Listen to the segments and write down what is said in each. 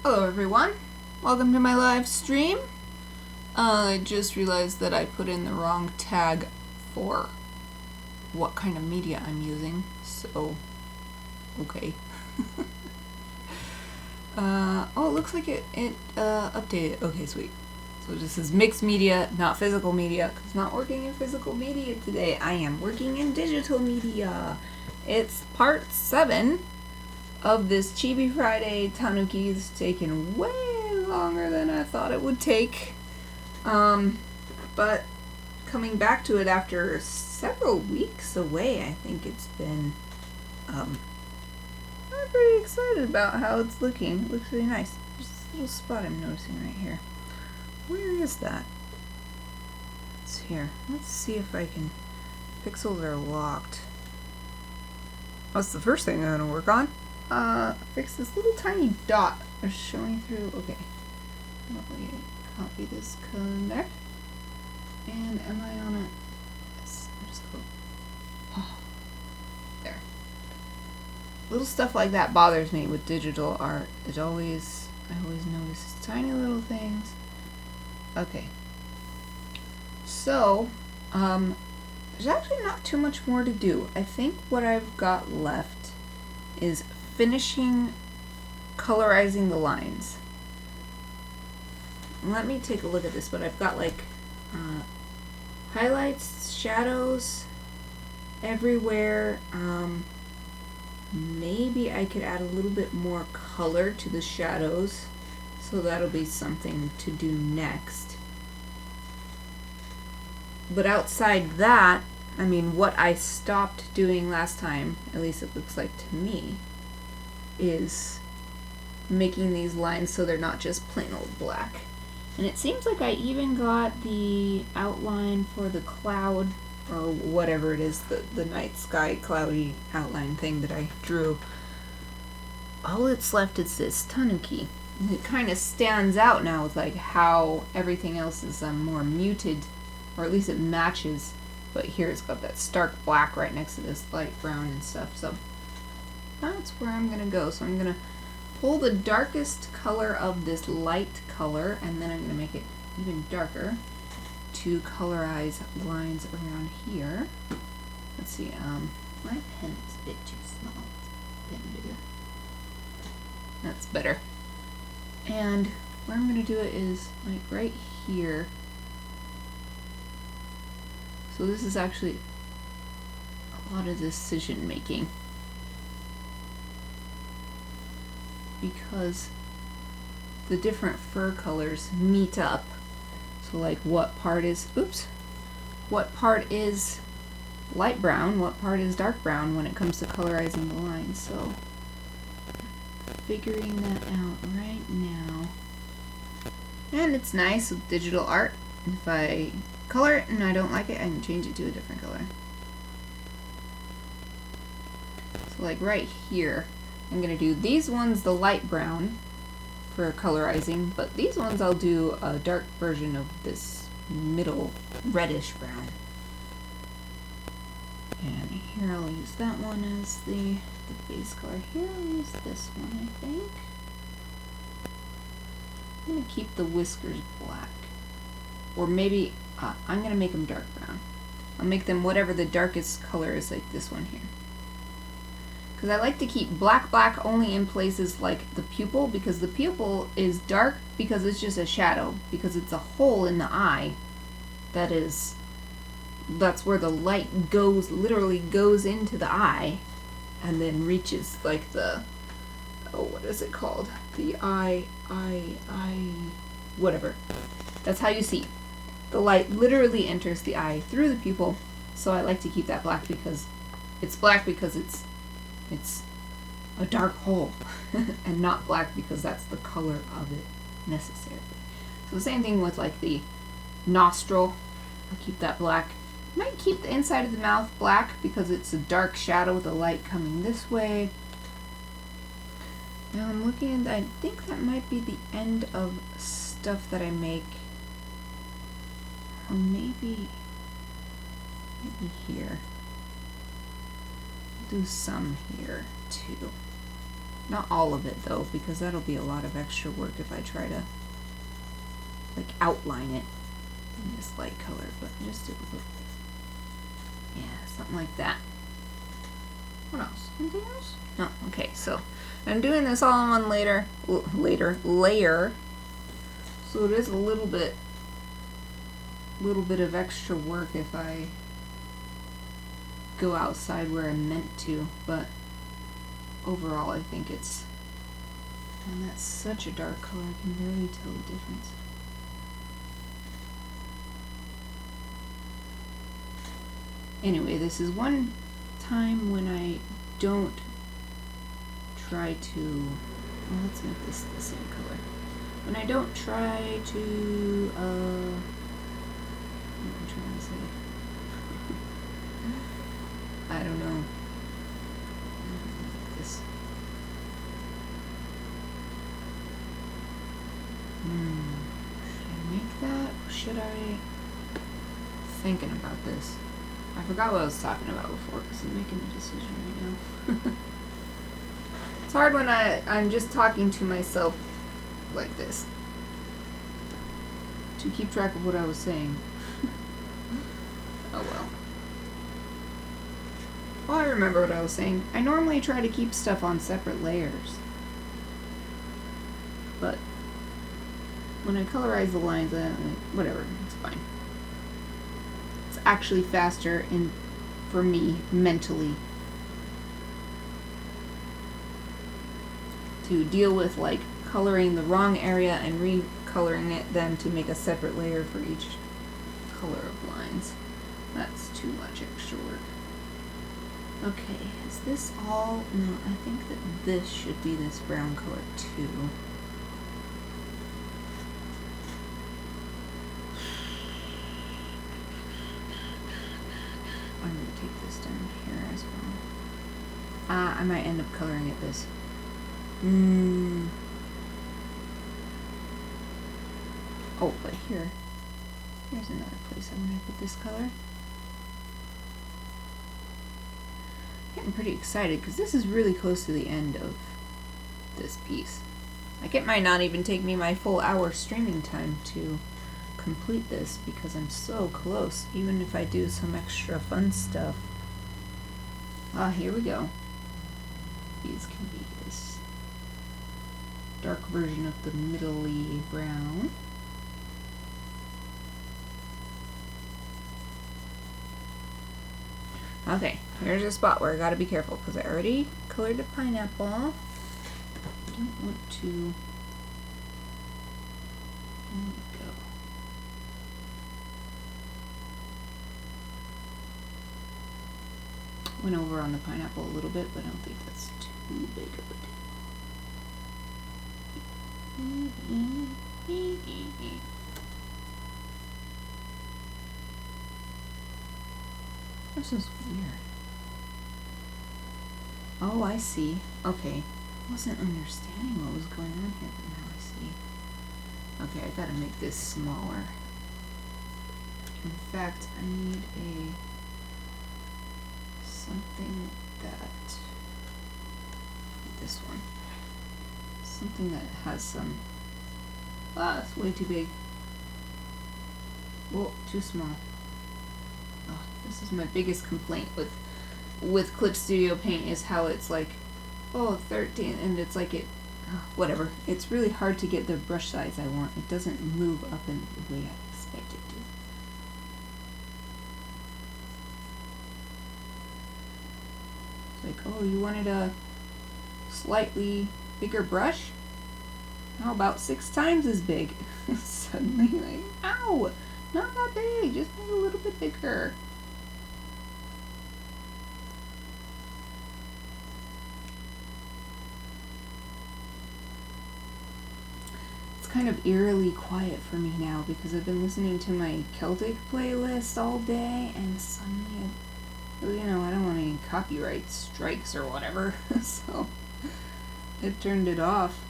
Hello everyone, welcome to my live stream. I just realized that I put in the wrong tag for what kind of media I'm using, so okay. Oh, it looks like it updated. Okay, sweet. So this is mixed media, not physical media, because I'm not working in physical media today. I am working in digital media. It's part 7 of this Chibi Friday. Tanuki is taking way longer than I thought it would take. But coming back to it after several weeks away, I think it's been, I'm pretty excited about how it's looking. It looks really nice. There's this little spot I'm noticing right here. Where is that? It's here. Let's see if I can, pixels are locked. That's the first thing I'm gonna work on. Fix this little tiny dot showing through. Okay. Let me copy this code there. And am I on it? Yes. Just go. Oh, there. Little stuff like that bothers me with digital art. I always notice tiny little things. Okay. So, there's actually not too much more to do. I think what I've got left is finishing colorizing the lines. Let me take a look at this, but I've got like highlights, shadows everywhere. Maybe I could add a little bit more color to the shadows, so that'll be something to do next. But outside that, I mean, what I stopped doing last time, at least it looks like to me, is making these lines so they're not just plain old black. And it seems like I even got the outline for the cloud, or whatever it is, the night sky cloudy outline thing that I drew. All that's left is this Tanuki. And it kind of stands out now with like how everything else is more muted, or at least it matches. But here it's got that stark black right next to this light brown and stuff. So that's where I'm going to go. So I'm going to pull the darkest color of this light color, and then I'm going to make it even darker to colorize lines around here. Let's see, my pen is a bit too small. Pen bigger. That's better. And where I'm going to do it is like right here. So this is actually a lot of decision making, because the different fur colors meet up. So like what part is, what part is light brown, what part is dark brown when it comes to colorizing the lines. So figuring that out right now. And it's nice with digital art. If I color it and I don't like it, I can change it to a different color. So like right here, I'm going to do these ones the light brown for colorizing, but these ones I'll do a dark version of this middle reddish brown. And here I'll use that one as the base color. Here I'll use this one, I think. I'm going to keep the whiskers black. Or maybe I'm going to make them dark brown. I'll make them whatever the darkest color is, like this one here. Because I like to keep black only in places like the pupil, because the pupil is dark because it's just a shadow, because it's a hole in the eye that's where the light goes, literally goes into the eye, and then reaches like the, oh, what is it called? The whatever. That's how you see. The light literally enters the eye through the pupil, so I like to keep that black because it's a dark hole, and not black because that's the color of it necessarily. So the same thing with like the nostril. I'll keep that black. I might keep the inside of the mouth black because it's a dark shadow with the light coming this way. Now I'm looking at, I think that might be the end of stuff that I make. Or maybe here. Do some here too. Not all of it though, because that'll be a lot of extra work if I try to like outline it in this light color, but just a little. Yeah, something like that. What else? Anything else? No. Okay, so I'm doing this all in one layer. So it is a little bit of extra work if I go outside where I'm meant to, but overall I think it's, and that's such a dark color, I can barely tell the difference. Anyway, this is one time when I don't try to, well, let's make this the same color. When I don't try to, what am I trying to say? I don't know. This. Should I make that? Or should I? Thinking about this. I forgot what I was talking about before because I'm making a decision right now. It's hard when I'm just talking to myself like this to keep track of what I was saying. Oh well. Well, I remember what I was saying. I normally try to keep stuff on separate layers, but when I colorize the lines, whatever, it's fine. It's actually faster for me mentally to deal with like coloring the wrong area and recoloring it then to make a separate layer for each color of lines. That's too much extra work. Okay, is this all? No, I think that this should be this brown color too. I'm going to take this down here as well. I might end up coloring it this. Oh, but here's another place I'm going to put this color. Getting pretty excited because this is really close to the end of this piece. Like, it might not even take me my full hour streaming time to complete this because I'm so close, even if I do some extra fun stuff. Here we go. These can be this dark version of the middle-y brown. Okay, here's a spot where I gotta be careful because I already colored the pineapple. I don't want to. There we go. Went over on the pineapple a little bit, but I don't think that's too big of a deal. This is weird. Oh, I see. Okay. I wasn't understanding what was going on here, but now I see. Okay, I gotta make this smaller. In fact, I need something that, this one. Something that has some, it's way too big. Whoa, too small. Oh, this is my biggest complaint with Clip Studio Paint is how it's like, 13, and it's like whatever. It's really hard to get the brush size I want. It doesn't move up in the way I expect it to. It's like, oh, you wanted a slightly bigger brush? How about 6 times as big? Suddenly, like, ow! Not that big, just make it a little bit bigger. It's kind of eerily quiet for me now because I've been listening to my Celtic playlist all day and suddenly, I don't want any copyright strikes or whatever, so I turned it off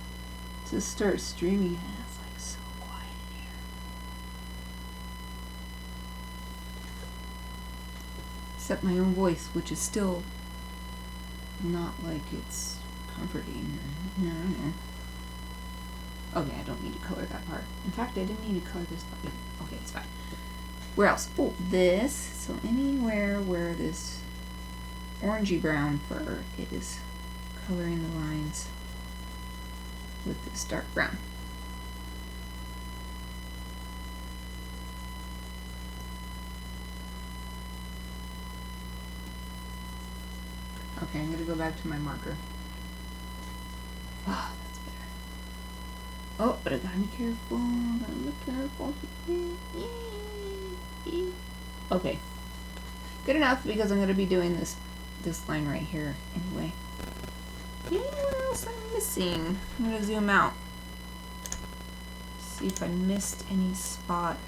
to start streaming and it's like so quiet in here. Except my own voice, which is still not like it's comforting. I don't know. Okay, I don't need to color that part. In fact, I didn't need to color this part. Okay, it's fine. Where else? Oh, this. So anywhere where this orangey brown fur is coloring the lines with this dark brown. Okay, I'm gonna go back to my marker. Ah, that's better. Oh, but I gotta be careful. Gotta be careful. Okay. Good enough because I'm gonna be doing this line right here anyway. Anywhere else I'm missing? I'm gonna zoom out. See if I missed any spot.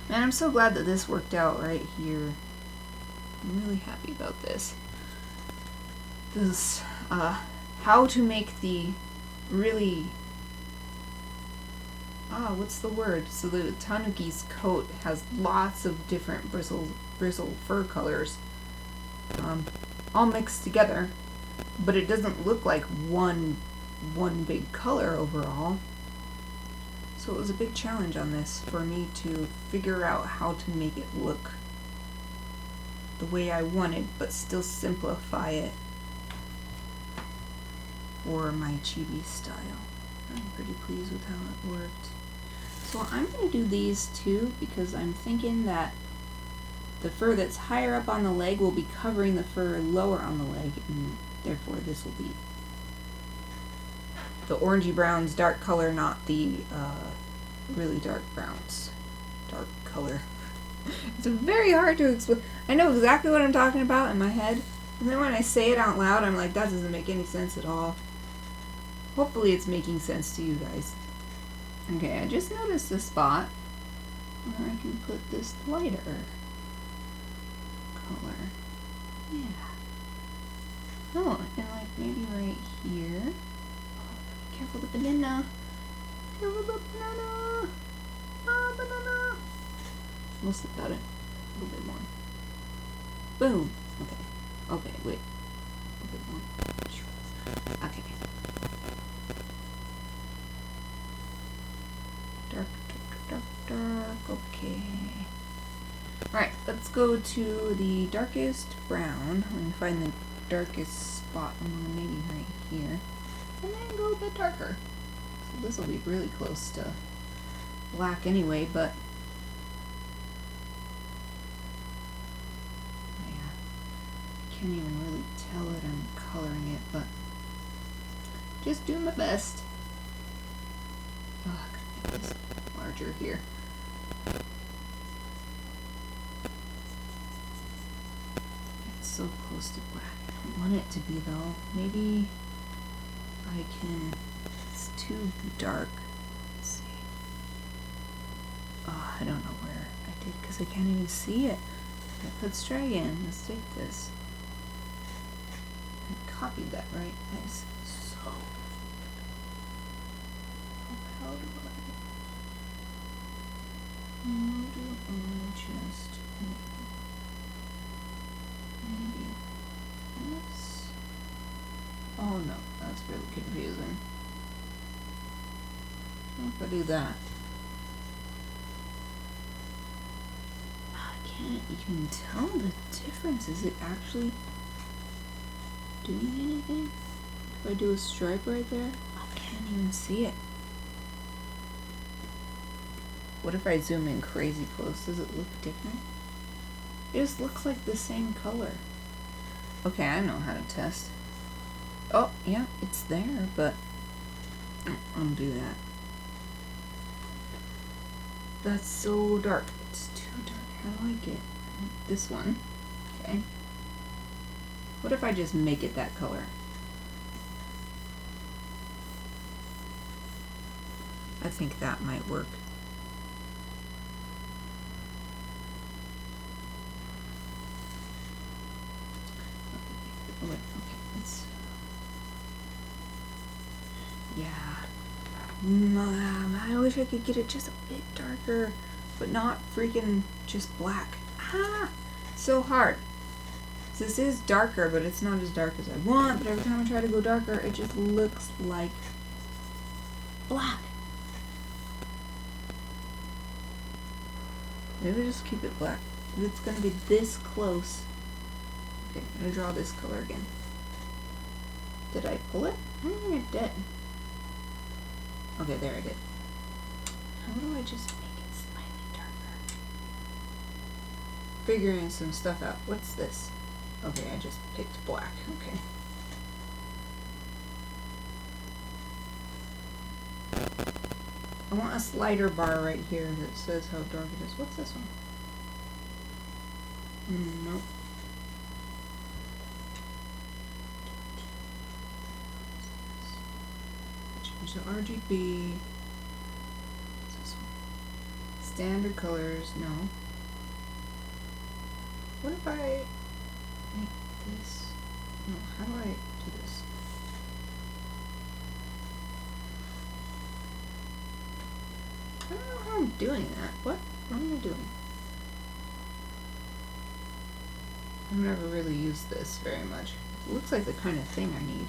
Man, I'm so glad that this worked out right here. I'm really happy about this. This, how to make the really, what's the word? So the Tanuki's coat has lots of different bristle fur colors, all mixed together, but it doesn't look like one big color overall. So it was a big challenge on this for me to figure out how to make it look the way I wanted, but still simplify it for my chibi style. I'm pretty pleased with how it worked. So I'm going to do these two because I'm thinking that the fur that's higher up on the leg will be covering the fur lower on the leg, and therefore this will be the orangey brown's dark color, not the really dark brown's dark color. It's very hard to explain. I know exactly what I'm talking about in my head, and then when I say it out loud, I'm like, that doesn't make any sense at all. Hopefully it's making sense to you guys. Okay, I just noticed a spot where I can put this lighter color. Yeah. Oh, and like maybe right here. Oh, careful the banana. Careful the banana. Ah, banana. Mostly got it. A little bit more. Boom. Okay. Okay, wait. A little bit more. Okay. Dark. Okay. Alright, let's go to the darkest brown. I'm going to find the darkest spot. Maybe right here. And then go a bit darker. So this will be really close to black anyway, but yeah, I can't even really tell that I'm coloring it, but just do my best. Oh, I gotta make this larger here. It's so close to black. I don't want it to be though. Maybe I can. It's too dark. Let's see. Oh, I don't know where I did because I can't even see it. Let's try again. Let's take this. I copied that, right? Nice. So, how do I just maybe this? Oh no, that's really confusing. If I do that, I can't even tell the difference. Is it actually doing anything? If I do a stripe right there, I can't even see it. What if I zoom in crazy close? Does it look different? It just looks like the same color. Okay, I know how to test. Oh, yeah, it's there, but I'll do that. That's so dark. It's too dark. How do I get this one? Okay. What if I just make it that color? I think that might work. Oh, wait, okay, let's... Yeah. I wish I could get it just a bit darker, but not freaking just black. Ah! So hard. This is darker, but it's not as dark as I want. But every time I try to go darker, it just looks like black. Maybe just keep it black. If it's gonna be this close. Okay, I'm gonna draw this color again. Did I pull it? I don't think I did. Okay, there I did. How do I just make it slightly darker? Figuring some stuff out. What's this? Okay, I just picked black. Okay. I want a slider bar right here that says how dark it is. What's this one? Nope. Change the RGB. What's this one? Standard colors. No. What if I make this? No, how do I do this? I don't know how I'm doing that. What am I doing? I've never really used this very much. It looks like the kind of thing I need.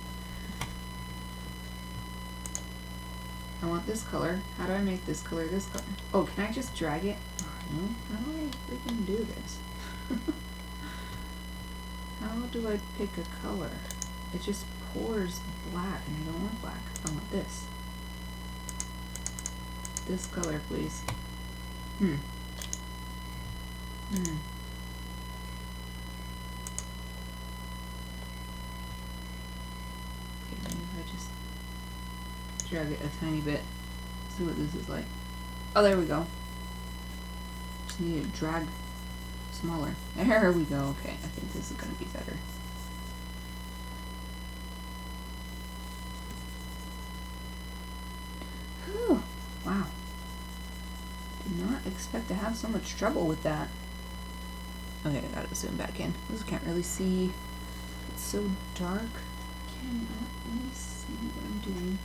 I want this color. How do I make this color this color? Oh, can I just drag it? Oh, no. How do I freaking do this? How do I pick a color? It just pours black, and I don't want black. I want this. This color, please. Okay, maybe if I just drag it a tiny bit. See what this is like. Oh, there we go. Just need to drag smaller. There we go. Okay, I think this is going to be better. Whew. Wow. Did not expect to have so much trouble with that. Okay, I gotta zoom back in. I just can't really see. It's so dark. Cannot really see what I'm doing.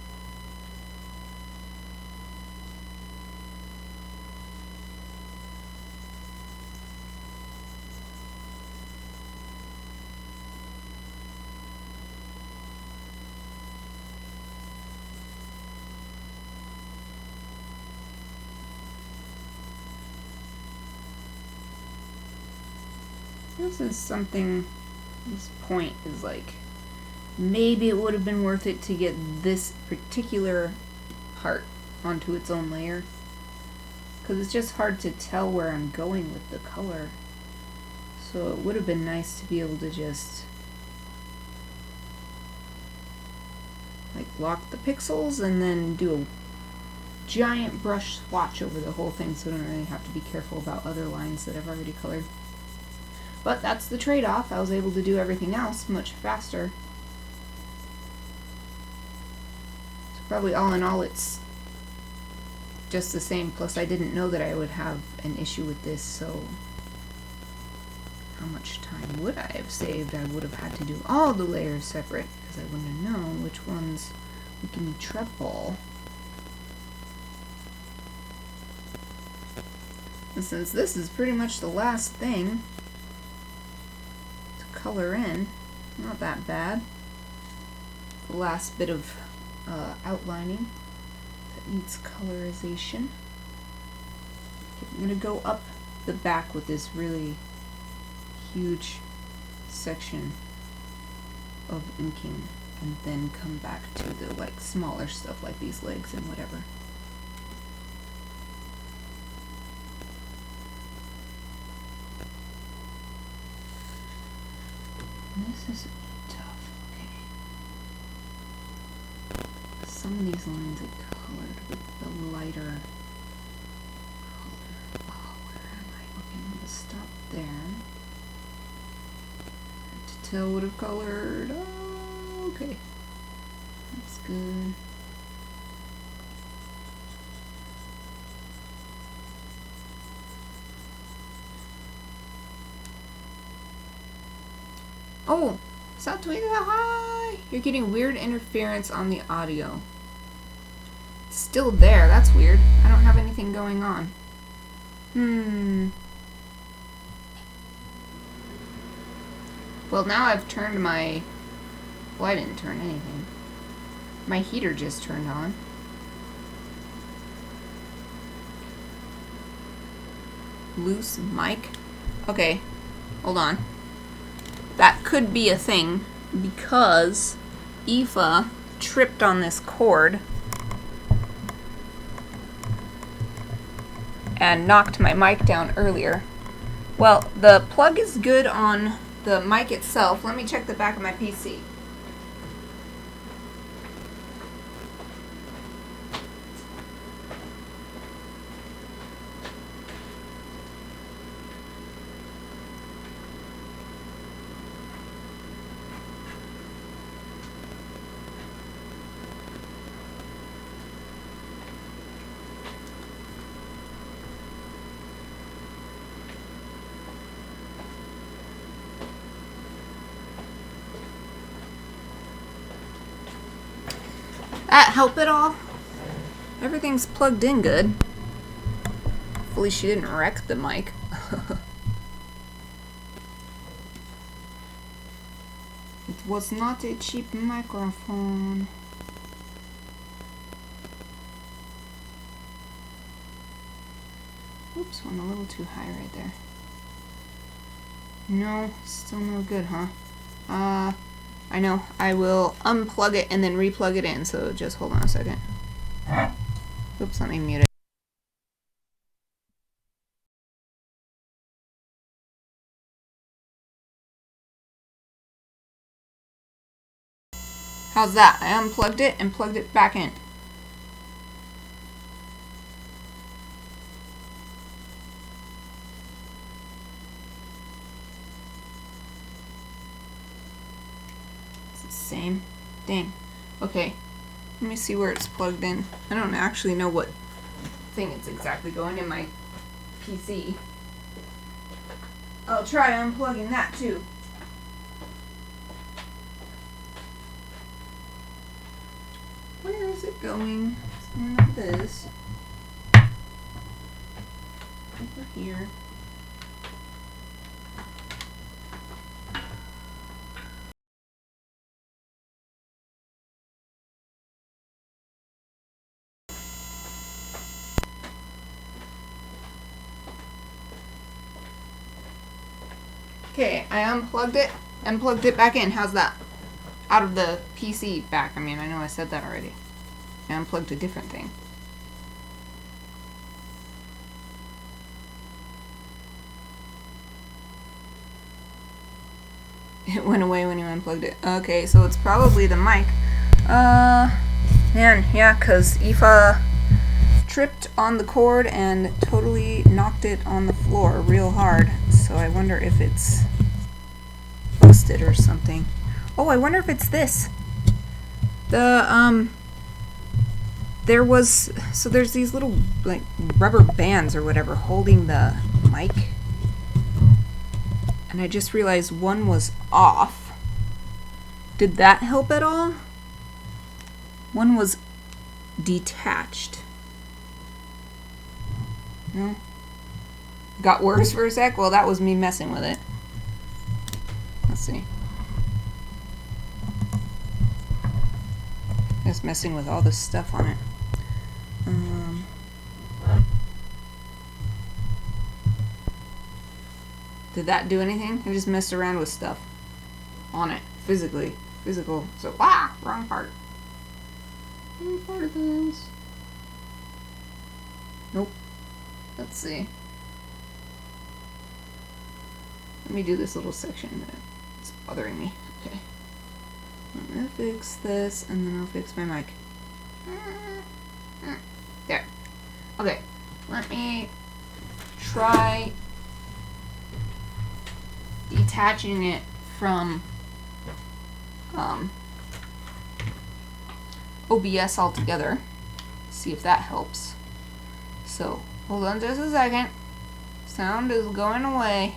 This is something, this point is like, maybe it would have been worth it to get this particular part onto its own layer. Because it's just hard to tell where I'm going with the color. So it would have been nice to be able to just like lock the pixels and then do a giant brush swatch over the whole thing so I don't really have to be careful about other lines that I've already colored. But that's the trade-off. I was able to do everything else much faster. So probably all in all it's just the same. Plus I didn't know that I would have an issue with this, so how much time would I have saved? I would have had to do all the layers separate because I wouldn't have known which ones would give me trouble. And since this is pretty much the last thing color in, not that bad. The last bit of outlining that needs colorization. Okay, I'm gonna go up the back with this really huge section of inking and then come back to the like smaller stuff like these legs and whatever. This is tough, okay. Some of these lines are colored with the lighter color. Oh, where am I? Okay, I'm gonna stop there. Hard to tell what I've colored. Oh, okay. That's good. Oh, Satoita, hi! You're getting weird interference on the audio. It's still there, that's weird. I don't have anything going on. Well, now I've turned my... Well, I didn't turn anything. My heater just turned on. Loose mic? Okay, hold on. That could be a thing because Aoife tripped on this cord and knocked my mic down earlier. Well, the plug is good on the mic itself. Let me check the back of my PC. That help at all? Everything's plugged in good. Hopefully she didn't wreck the mic. It was not a cheap microphone. Oops, went a little too high right there. No, still no good, huh? I know. I will unplug it and then replug it in, so just hold on a second. Oops, let me mute it. How's that? I unplugged it and plugged it back in. It's the same thing. Okay, let me see where it's plugged in. I don't actually know what thing it's exactly going in my PC. I'll try unplugging that too. Where is it going? It's going like this. Over here. Okay, I unplugged it and plugged it back in. How's that? Out of the PC back. I mean, I know I said that already. I unplugged a different thing. It went away when you unplugged it. Okay, so it's probably the mic. Man, yeah, because Aoife tripped on the cord and totally knocked it on the floor real hard. So I wonder if it's busted or something. Oh, I wonder if it's this. There's these little, like, rubber bands or whatever holding the mic. And I just realized one was off. Did that help at all? One was detached. No? Got worse for a sec? Well, that was me messing with it. Let's see. Just messing with all this stuff on it. Did that do anything? I just messed around with stuff on it. Physically. Physical. So, wrong part. Wrong part of this. Nope. Let's see. Let me do this little section that's bothering me. Okay. I'm gonna fix this, and then I'll fix my mic. There. Okay. Let me try detaching it from OBS altogether. See if that helps. So, hold on just a second. Sound is going away.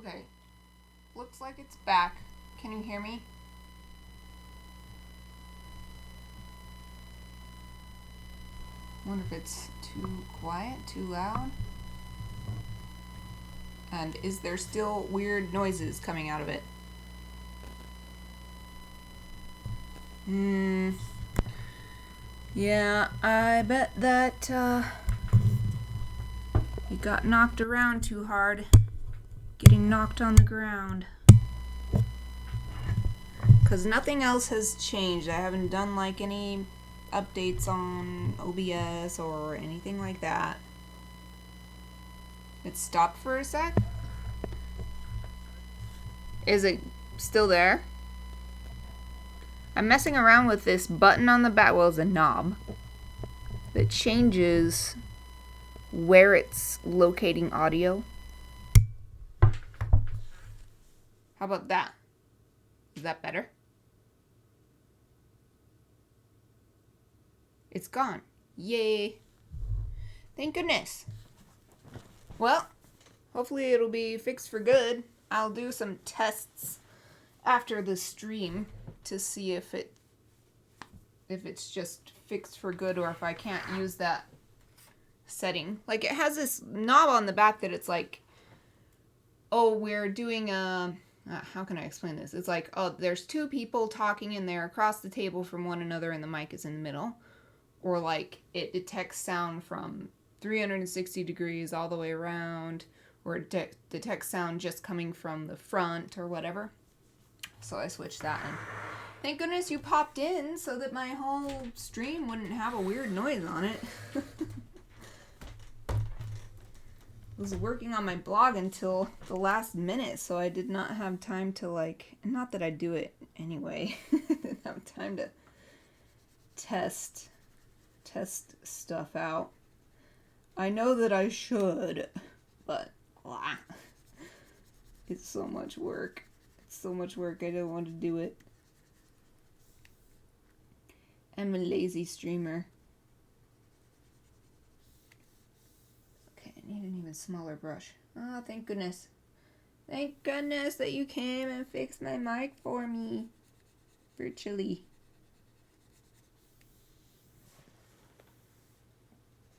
Okay. Looks like it's back. Can you hear me? I wonder if it's too quiet, too loud. And is there still weird noises coming out of it? Yeah, I bet that, you got knocked around too hard. Getting knocked on the ground. Because nothing else has changed. I haven't done, like, any updates on OBS or anything like that. It stopped for a sec? Is it still there? I'm messing around with this button on the back. Well, it's a knob that changes where it's locating audio. How about that? Is that better? It's gone. Yay. Thank goodness. Well, hopefully it'll be fixed for good. I'll do some tests after the stream to see if it's just fixed for good or if I can't use that setting. Like, it has this knob on the back that it's like, oh, we're doing a... how can I explain this? It's like, oh, there's two people talking and they're across the table from one another and the mic is in the middle. Or like, it detects sound from 360 degrees all the way around. Or it detects sound just coming from the front or whatever. So I switched that in. Thank goodness you popped in so that my whole stream wouldn't have a weird noise on it. I was working on my blog until the last minute, so I did not have time to, like, not that I do it anyway. I didn't have time to test stuff out. I know that I should, but blah. It's so much work. It's so much work, I don't want to do it. I'm a lazy streamer. Okay, I need an even smaller brush. Oh, thank goodness. Thank goodness that you came and fixed my mic for me. Virtually.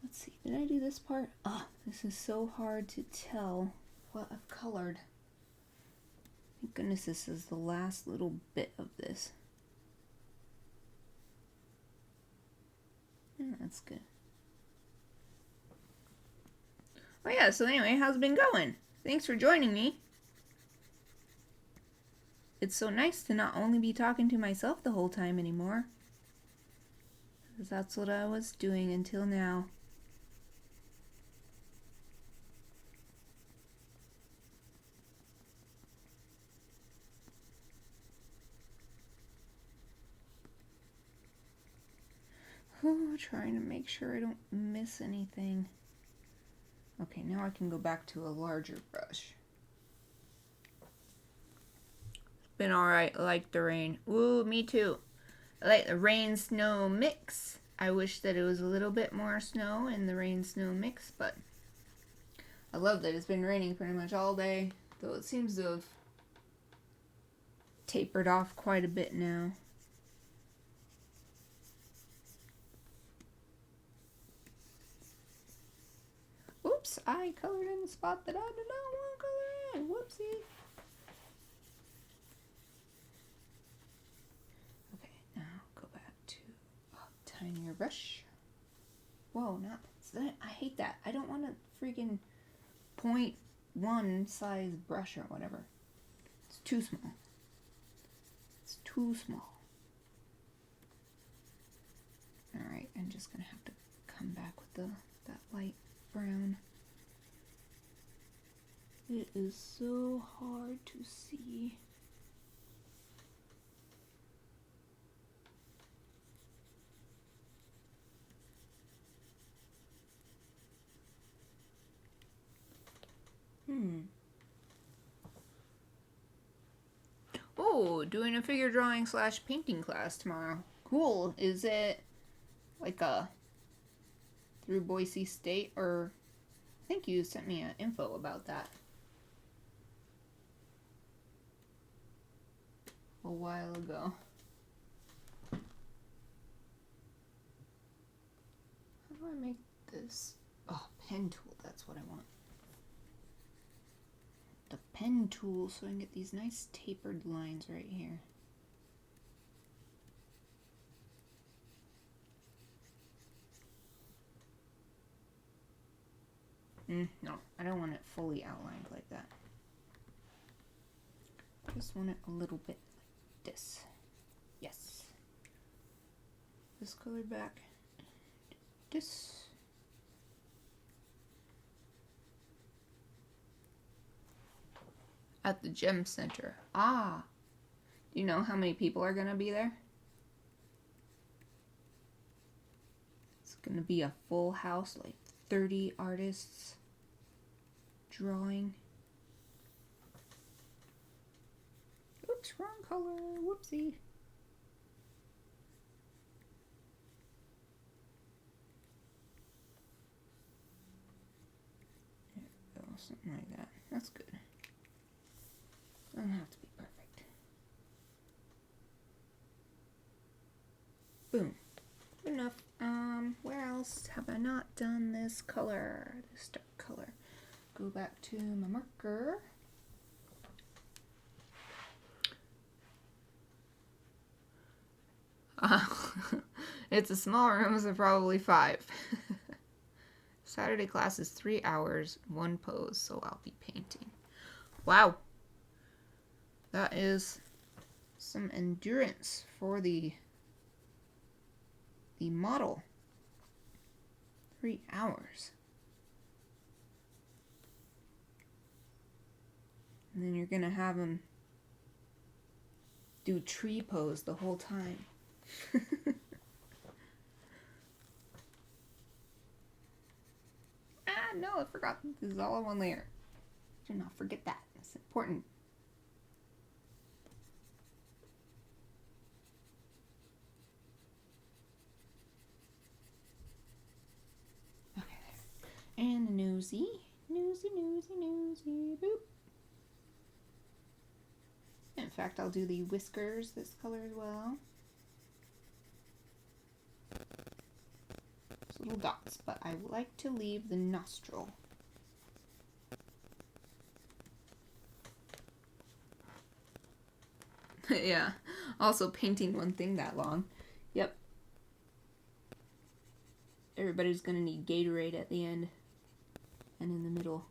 Let's see, did I do this part? Oh, this is so hard to tell what I've colored. Thank goodness this is the last little bit of this. Yeah, that's good. Oh yeah, so anyway, how's it been going? Thanks for joining me. It's so nice to not only be talking to myself the whole time anymore. Because that's what I was doing until now. Oh, trying to make sure I don't miss anything. Okay, now I can go back to a larger brush. It's been alright. I like the rain. Ooh, me too. I like the rain-snow mix. I wish that it was a little bit more snow in the rain-snow mix, but I love that it's been raining pretty much all day, though it seems to have tapered off quite a bit now. Oops, I colored in the spot that I did not want to color in. Whoopsie. Okay, now go back to a tinier brush. Whoa, not that. I hate that. I don't want a freaking 0.1 size brush or whatever. It's too small. It's too small. Alright, I'm just gonna have to come back with that light brown. It is so hard to see. Oh, doing a figure drawing / painting class tomorrow. Cool. Is it like a through Boise State, or I think you sent me an info about that. while ago. How do I make this? Oh, pen tool, that's what I want. The pen tool so I can get these nice tapered lines right here. No, I don't want it fully outlined like that. Just want it a little bit like this. Yes. This color back. This. At the gem center. Ah. Do you know how many people are gonna be there? It's gonna be a full house, like 30 artists drawing. Oops, wrong color. Whoopsie. There we go, something like that. That's good. Doesn't have to be perfect. Boom. Good enough. Where else have I not done this color? This dark color. Go back to my marker. It's a small room, so probably 5. Saturday class is 3 hours, 1 pose, so I'll be painting. Wow. That is some endurance for the model. 3 hours. And then you're gonna have him do tree pose the whole time. No, I forgot. This is all in one layer. Do not forget that. It's important. Okay, there. And the nosy. Nosy, nosy, nosy. Boop. In fact, I'll do the whiskers this color as well. Just little dots, but I like to leave the nostril. Yeah, also painting one thing that long. Yep. Everybody's gonna need Gatorade at the end and in the middle.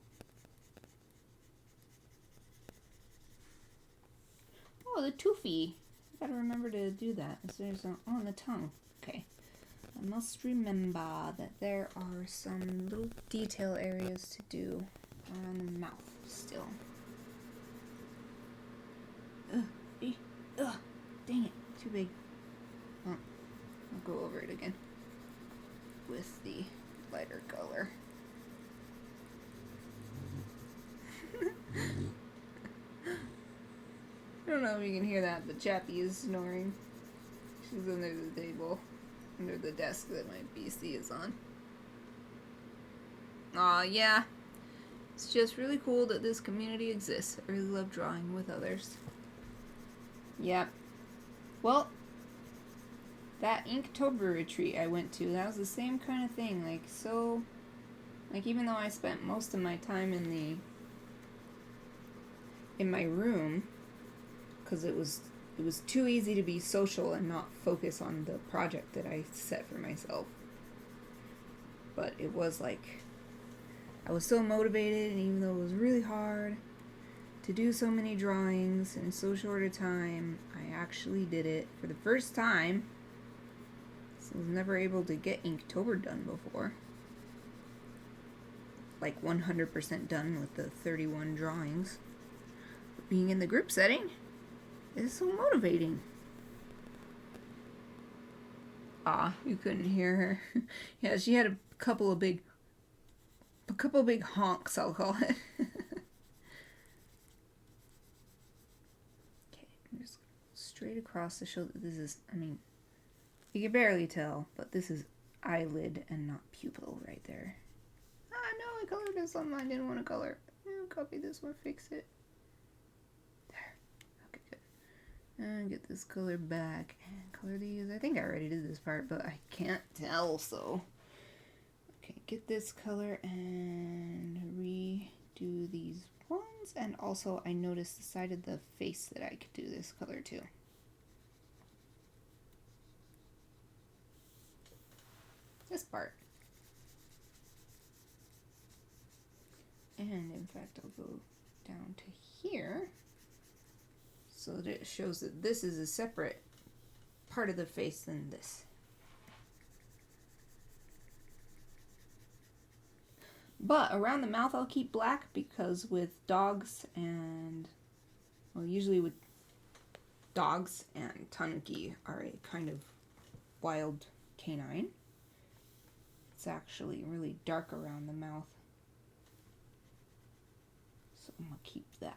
Oh, the toofy. I gotta remember to do that. There's on the tongue. Okay. I must remember that there are some little detail areas to do around the mouth still. Ugh, dang it, too big. Oh, I'll go over it again with the lighter color. I don't know if you can hear that, but Chappie is snoring. She's under the table, under the desk that my PC is on. Aw, yeah. It's just really cool that this community exists. I really love drawing with others. Yep. Well, that Inktober retreat I went to, that was the same kind of thing. Like even though I spent most of my time in my room, because it was too easy to be social and not focus on the project that I set for myself. But it was like, I was so motivated, and even though it was really hard to do so many drawings in so short a time, I actually did it for the first time. So I was never able to get Inktober done before. Like 100% done with the 31 drawings. But being in the group setting is so motivating. Ah, you couldn't hear her. Yeah, she had a couple of big honks, I'll call it. Okay, I'm just straight across to show that this is, I mean, you can barely tell, but this is eyelid and not pupil right there. Ah, no, I colored this something I didn't want to color. Copy this one, fix it. There. Okay, good. And get this color back and color these. I think I already did this part, but I can't tell, so. Okay, get this color and redo these ones. And also I noticed the side of the face that I could do this color too. This part. And in fact, I'll go down to here so that it shows that this is a separate part of the face than this. But around the mouth I'll keep black because with dogs and, well, usually with dogs and Tanuki are a kind of wild canine. It's actually really dark around the mouth. So I'm going to keep that.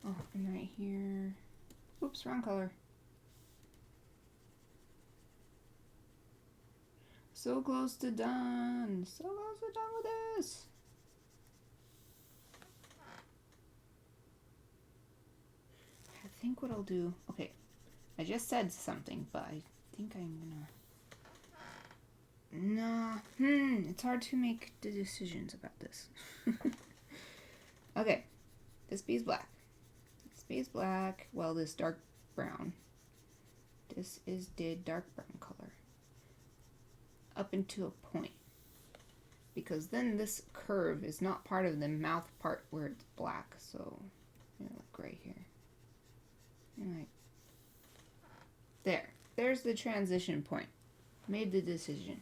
Oh, and right here, oops, wrong color. So close to done. So close to done with this. I think what I'll do, okay, I just said something, but I think I'm gonna, it's hard to make the decisions about this. Okay, this B is black. This B is black, well, this dark brown. This is dead dark brown color. Up into a point. Because then this curve is not part of the mouth part where it's black, so, like right here. Right. There. There's the transition point. Made the decision.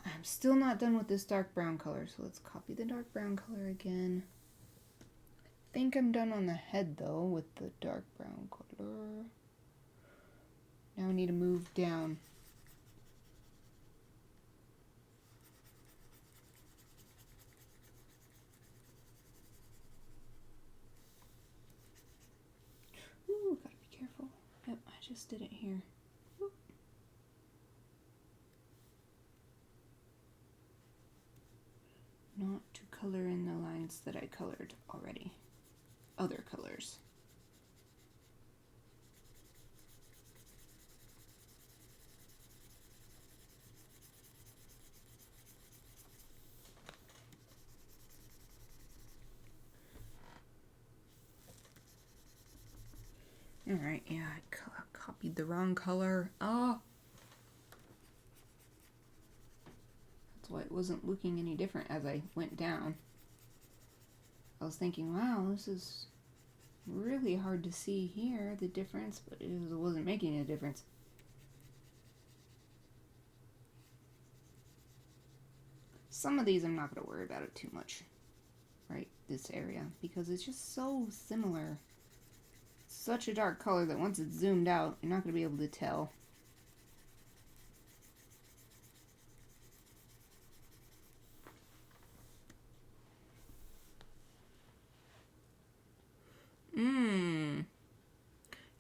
I'm still not done with this dark brown color, so let's copy the dark brown color again. I think I'm done on the head, though, with the dark brown color. Now we need to move down. Ooh, gotta be careful. Yep, I just did it here. Whoop. Not to color in the lines that I colored already. Other colors. Alright, yeah, I copied the wrong color. Oh! That's why it wasn't looking any different as I went down. I was thinking, wow, this is really hard to see here, the difference, but it wasn't making a difference. Some of these I'm not going to worry about it too much, right, this area, because it's just so similar. Such a dark color that once it's zoomed out, you're not going to be able to tell.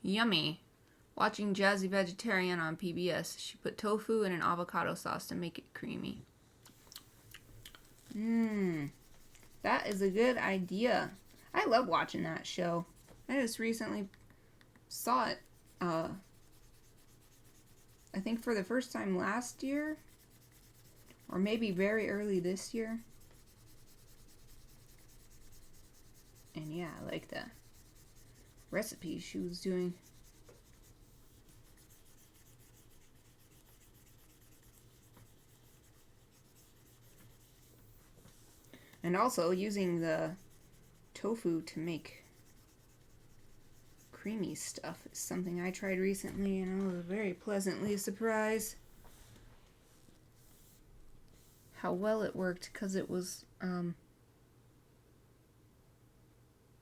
Yummy. Watching Jazzy Vegetarian on PBS. She put tofu in an avocado sauce to make it creamy. That is a good idea. I love watching that show. I just recently saw it, I think for the first time last year, or maybe very early this year. And yeah, I like the recipes she was doing. And also using the tofu to make creamy stuff is something I tried recently, and I was very pleasantly surprised how well it worked, because it was, I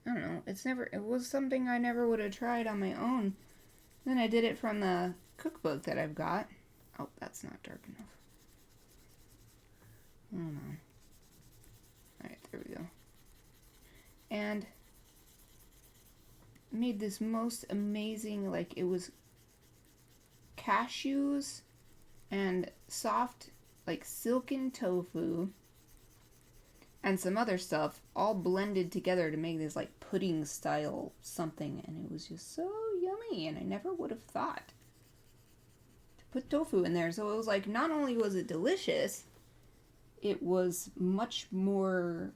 don't know, it was something I never would have tried on my own. Then I did it from the cookbook that I've got. Oh, that's not dark enough. Hold on. and made this most amazing, like, it was cashews and soft, like, silken tofu and some other stuff all blended together to make this, like, pudding style something, and it was just so yummy, and I never would have thought to put tofu in there. So it was like, not only was it delicious, it was much more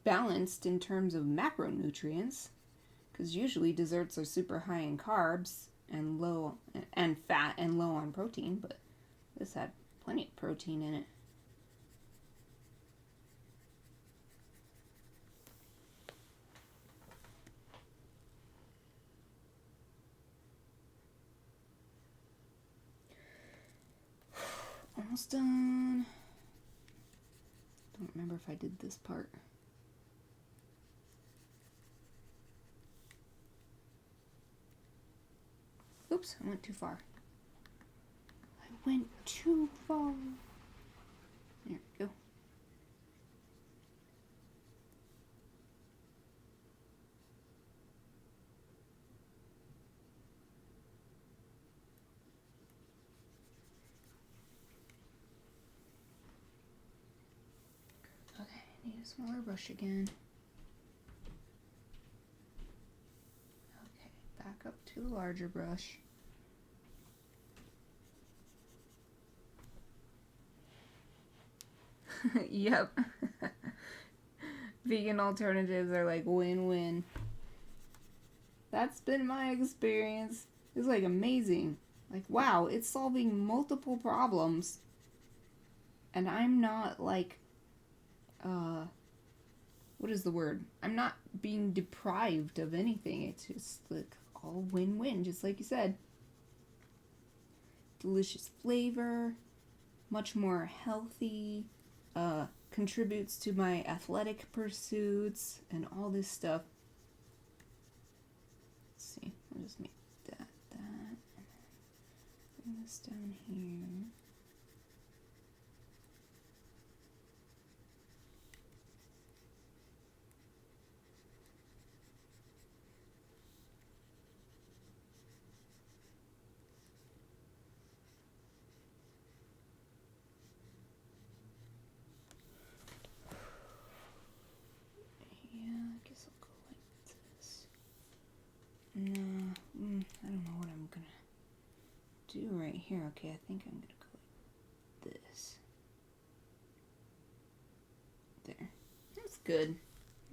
balanced in terms of macronutrients, because usually desserts are super high in carbs and low and fat and low on protein, but this had plenty of protein in it. Almost done. Don't remember if I did this part. Oops, I went too far. I went too far. There we go. Okay, I need a smaller brush again. Okay, back up to the larger brush. Yep. Vegan alternatives are like win-win. That's been my experience. It's like amazing. Like, wow, it's solving multiple problems. And I'm not like, what is the word? I'm not being deprived of anything. It's just like all win-win, just like you said. Delicious flavor, much more healthy, contributes to my athletic pursuits and all this stuff. Let's see, I'll just make that, and then bring this down here. No, I don't know what I'm gonna do right here. Okay, I think I'm gonna go like this. There. That's good.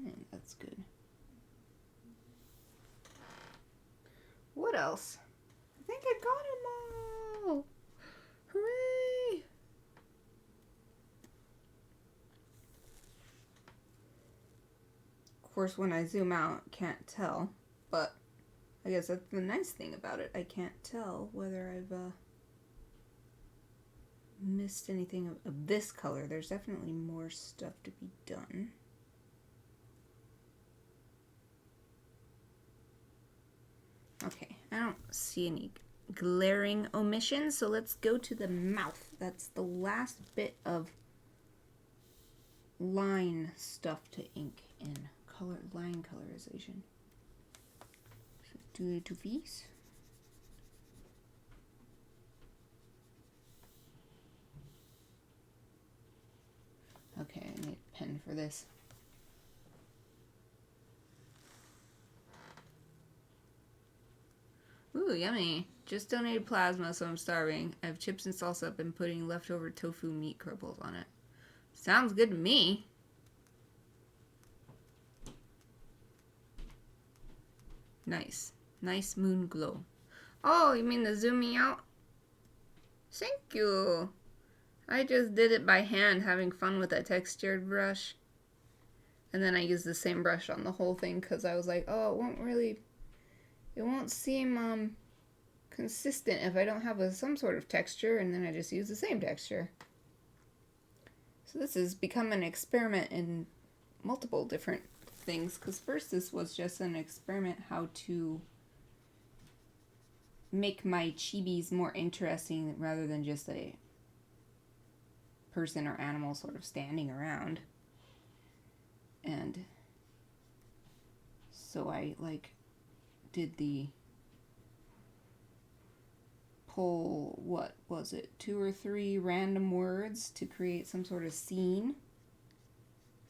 Yeah, that's good. What else? I think I got them all! Hooray! Of course, when I zoom out, can't tell, but I guess that's the nice thing about it. I can't tell whether I've missed anything of this color. There's definitely more stuff to be done. Okay, I don't see any glaring omissions, so let's go to the mouth. That's the last bit of line stuff to ink in. Line colorization. Do two piece. Okay, I need a pen for this. Ooh, yummy. Just donated plasma, so I'm starving. I have chips and salsa. I've been putting leftover tofu meat crumbles on it. Sounds good to me. Nice. Nice moon glow. Oh, you mean the zooming out? Thank you. I just did it by hand, having fun with a textured brush. And then I used the same brush on the whole thing because I was like, oh, it won't seem consistent if I don't have some sort of texture, and then I just use the same texture. So this has become an experiment in multiple different things, because first this was just an experiment how to make my chibis more interesting rather than just a person or animal sort of standing around. And So I like did the pull, what was it, 2 or 3 random words to create some sort of scene.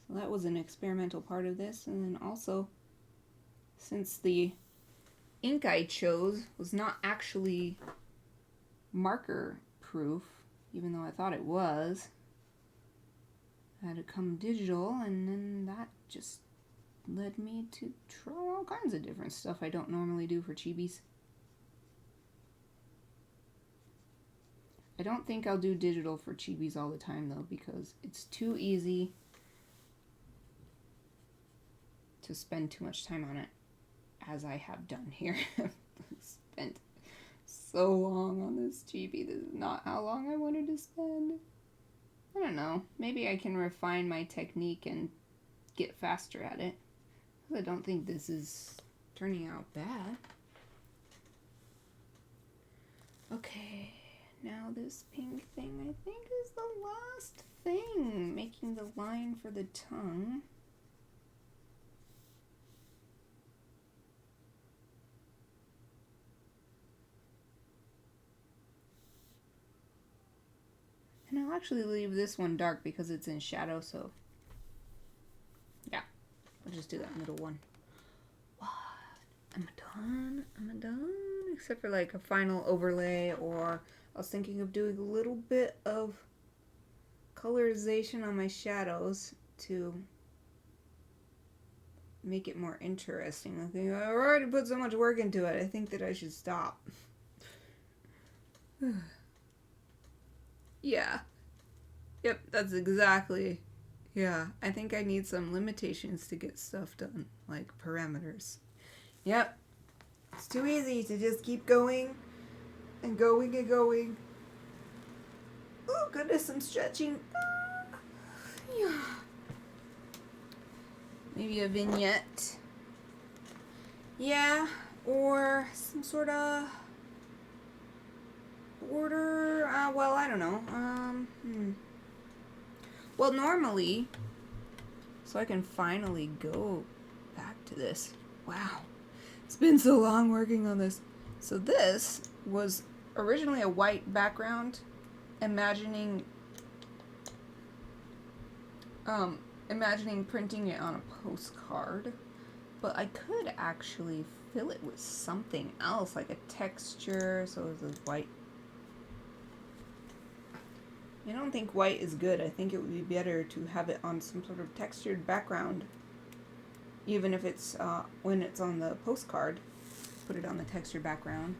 So that was an experimental part of this. And then also, since the ink I chose was not actually marker proof, even though I thought it was, I had to come digital, and then that just led me to try all kinds of different stuff I don't normally do for chibis. I don't think I'll do digital for chibis all the time though, because it's too easy to spend too much time on it, as I have done here. I've spent so long on this chibi. This is not how long I wanted to spend. I don't know. Maybe I can refine my technique and get faster at it. I don't think this is turning out bad. Okay. Now this pink thing, I think, is the last thing. Making the line for the tongue. And I'll actually leave this one dark because it's in shadow, so yeah. I'll just do that middle one. What? Am I done? Am I done? Except for like a final overlay, or I was thinking of doing a little bit of colorization on my shadows to make it more interesting. I think I've already put so much work into it. I think that I should stop. Yeah. Yep, that's exactly. Yeah, I think I need some limitations to get stuff done, like parameters. Yep. It's too easy to just keep going and going and going. Oh goodness, I'm stretching. Yeah. Maybe a vignette. Yeah, or some sort of border. Well, I don't know. Well, normally, so I can finally go back to this. Wow. It's been so long working on this. So this was originally a white background, imagining printing it on a postcard, but I could actually fill it with something else, like a texture. So it was white. I don't think white is good. I think it would be better to have it on some sort of textured background, even if it's when it's on the postcard. Put it on the textured background.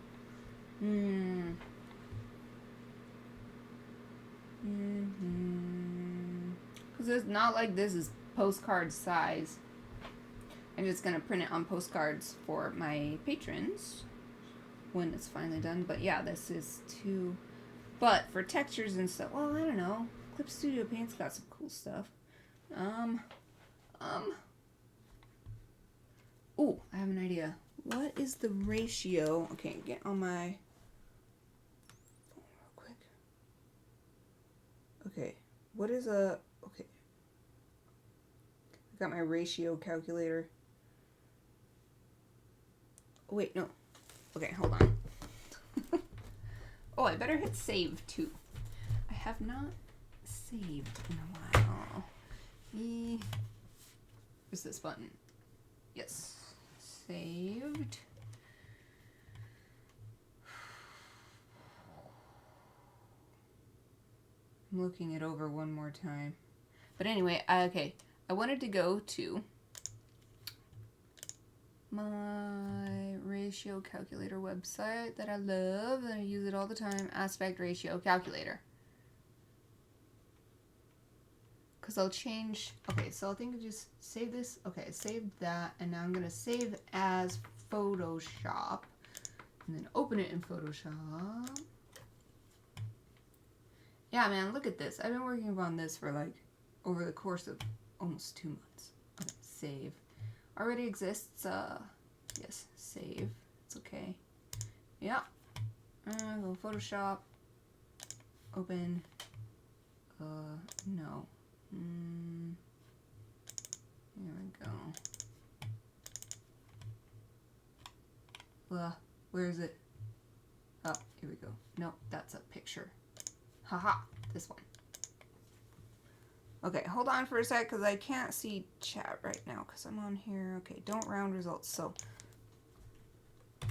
Because it's not like this is postcard size. I'm just going to print it on postcards for my patrons when it's finally done. But yeah, this is too... But for textures and stuff, well, I don't know. Clip Studio Paint's got some cool stuff. Ooh, I have an idea. What is the ratio? Okay, get on my phone real quick. Okay, what is a... Okay. I got my ratio calculator. Oh, wait, no. Okay, hold on. Oh, I better hit save too. I have not saved in a while. Where's this button? Yes. Saved. I'm looking it over one more time. But anyway, okay. I wanted to go to my ratio calculator website that I love, and I use it all the time, aspect ratio calculator. Because I'll change, okay, so I think I just save this, okay, save that, and now I'm going to save as Photoshop, and then open it in Photoshop. Yeah, man, look at this. I've been working on this for like, over the course of almost 2 months. Okay, save. Already exists, yes, save, it's okay. Yeah, go Photoshop, open, no, there we go. Where is it? Oh, here we go. No, that's a picture. Haha, this one. Okay, hold on for a sec because I can't see chat right now because I'm on here. Okay, don't round results. So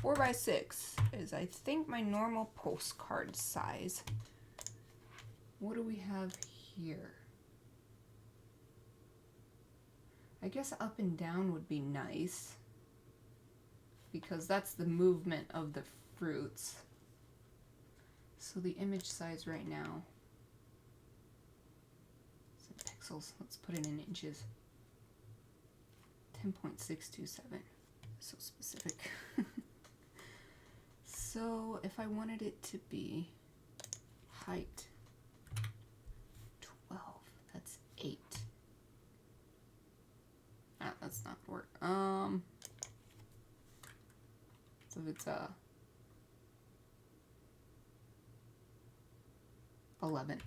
4x6 is, I think, my normal postcard size. What do we have here? I guess up and down would be nice because that's the movement of the fruits. So the image size right now is in pixels. Let's put it in inches. 10.627. So specific. So if I wanted it to be height 12, that's 8. Ah, that's not gonna work. So if it's 11.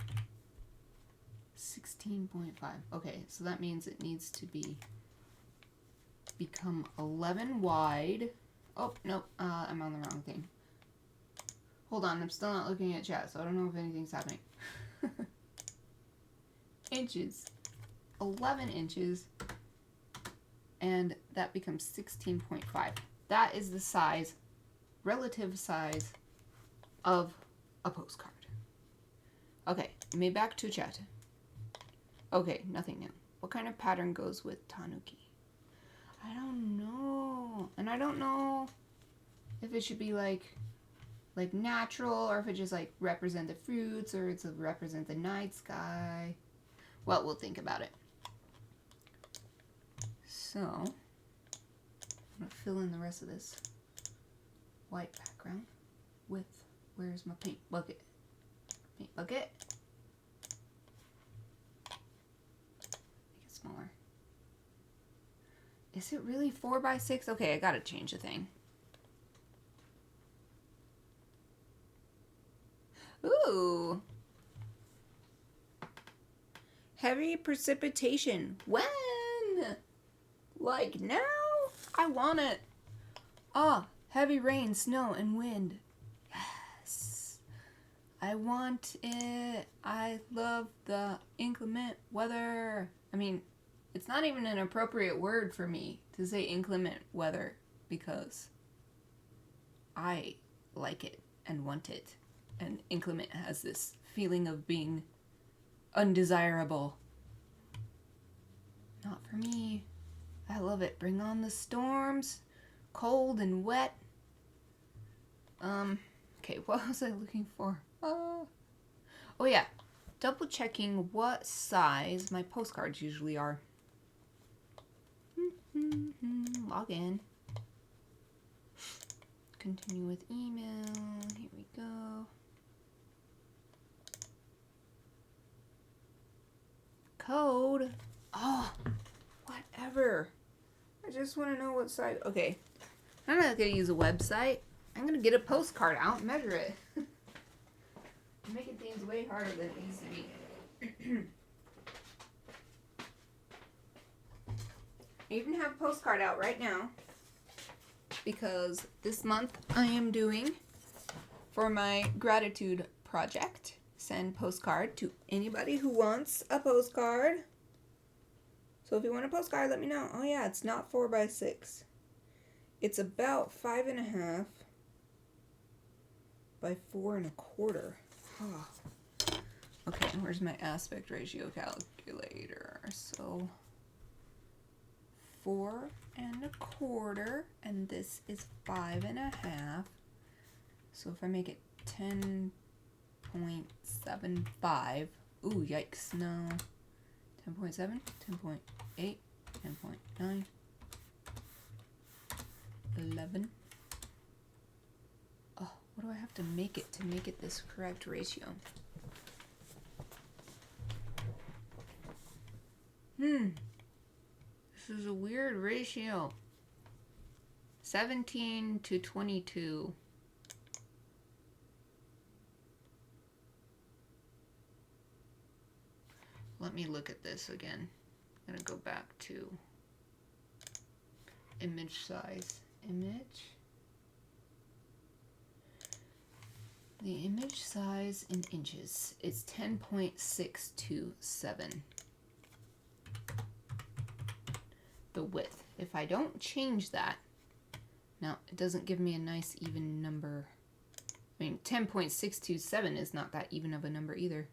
16.5. Okay, so that means it needs to become 11 wide. Oh, nope, I'm on the wrong thing. Hold on, I'm still not looking at chat, so I don't know if anything's happening. Inches. 11 inches. And that becomes 16.5. That is the size, relative size, of a postcard. Okay, me back to chat. Okay, nothing new. What kind of pattern goes with Tanuki? I don't know. And I don't know if it should be like natural, or if it just like represent the fruits, or it's represent the night sky. Well, we'll think about it. So, I'm gonna fill in the rest of this white background with, where's my paint bucket? Paint bucket. Make it smaller. Is it really 4x6? Okay, I gotta change the thing. Ooh. Heavy precipitation. When? Like now? I want it. Ah, heavy rain, snow, and wind. Yes. I want it. I love the inclement weather. I mean, it's not even an appropriate word for me to say inclement weather because I like it and want it. And inclement has this feeling of being undesirable. Not for me. I love it. Bring on the storms. Cold and wet. Okay, what was I looking for? Oh yeah. Double checking what size my postcards usually are. Log in. Continue with email. Here we go. Code. Oh, whatever. I just want to know what size. Okay. I'm not going to use a website. I'm going to get a postcard out and measure it. I'm making things way harder than it needs to be. I even have a postcard out right now because this month I am doing, for my gratitude project, send postcard to anybody who wants a postcard. So if you want a postcard, let me know. Oh yeah, it's not 4x6. It's about 5.5 by 4.25. Oh. Okay, where's my aspect ratio calculator? So 4.25, and this is 5.5. So if I make it 10.75, ooh, yikes, no. 10.7, 10.8, 10.9, 11. Oh, what do I have to make it this correct ratio? This is a weird ratio. 17 to 22. Let me look at this again. I'm gonna go back to image size. Image. The image size in inches is 10.627. The width. If I don't change that, now it doesn't give me a nice even number. I mean, 10.627 is not that even of a number either.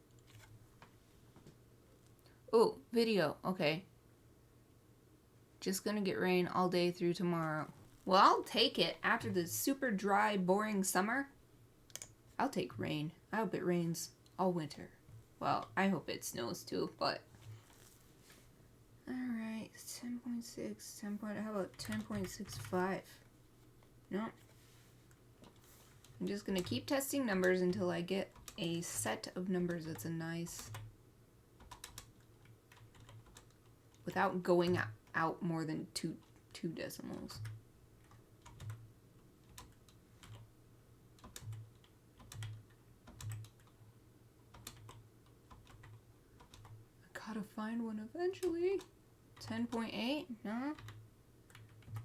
Oh, video. Okay. Just gonna get rain all day through tomorrow. Well, I'll take it. After the super dry, boring summer, I'll take rain. I hope it rains all winter. Well, I hope it snows too, but... Alright, 10.6, 10 point, how about 10.65? No. I'm just gonna keep testing numbers until I get a set of numbers that's a nice... Without going out more than two decimals. Gotta find one eventually. 10.8? No.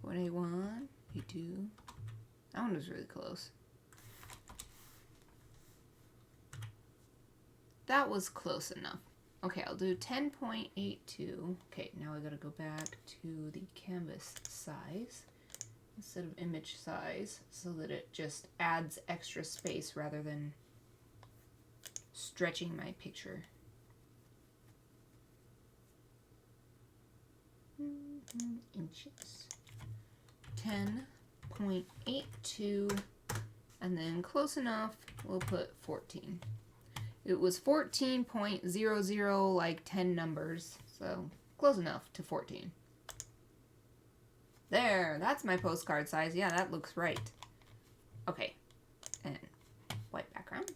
181, 82. That one was really close. That was close enough. Okay, I'll do 10.82. Okay, now I gotta go back to the canvas size instead of image size so that it just adds extra space rather than stretching my picture. Inches. 10.82, and then close enough, we'll put 14. It was 14.00, like 10 numbers, so close enough to 14. There, that's my postcard size. Yeah, that looks right. Okay, and white background.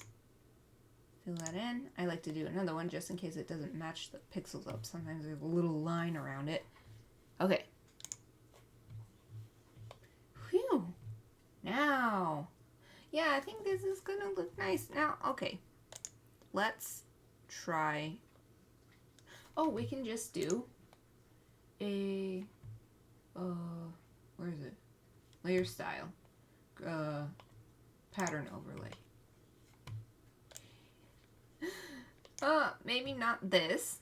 Fill that in. I like to do another one just in case it doesn't match the pixels up. Sometimes there's a little line around it. Okay. Whew. Now. Yeah, I think this is gonna look nice. Now, okay. Let's try. Oh, we can just do a, where is it? Layer style. Pattern overlay. Maybe not this.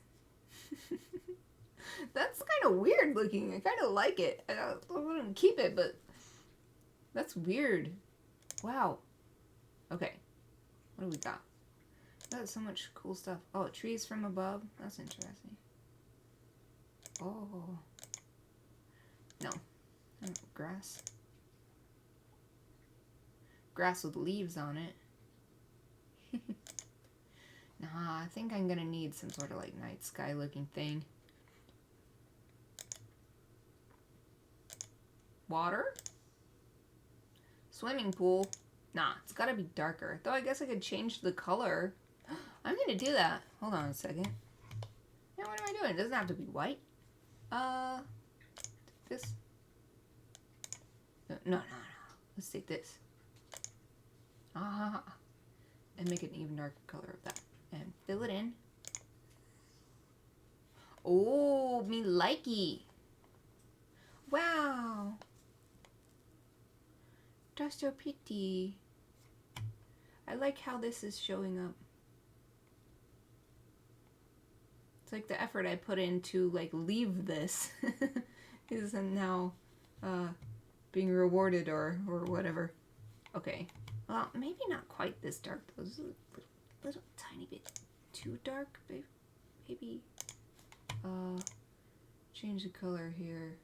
That's kind of weird looking. I kind of like it. I wouldn't keep it, but that's weird. Wow. Okay. What do we got? That's so much cool stuff. Oh, trees from above. That's interesting. Oh. No. Grass. Grass with leaves on it. Nah, I think I'm gonna need some sort of like night sky looking thing. Water? Swimming pool? Nah, it's gotta be darker. Though I guess I could change the color. I'm gonna do that. Hold on a second. Now what am I doing? It doesn't have to be white. This. No. Let's take this. And make an even darker color of that. And fill it in. Oh, me likey. Wow. That's so pretty. I like how this is showing up. It's like the effort I put in to like leave this is now being rewarded or whatever. Okay. Well, maybe not quite this dark. Though. This is a little tiny bit too dark. Maybe change the color here.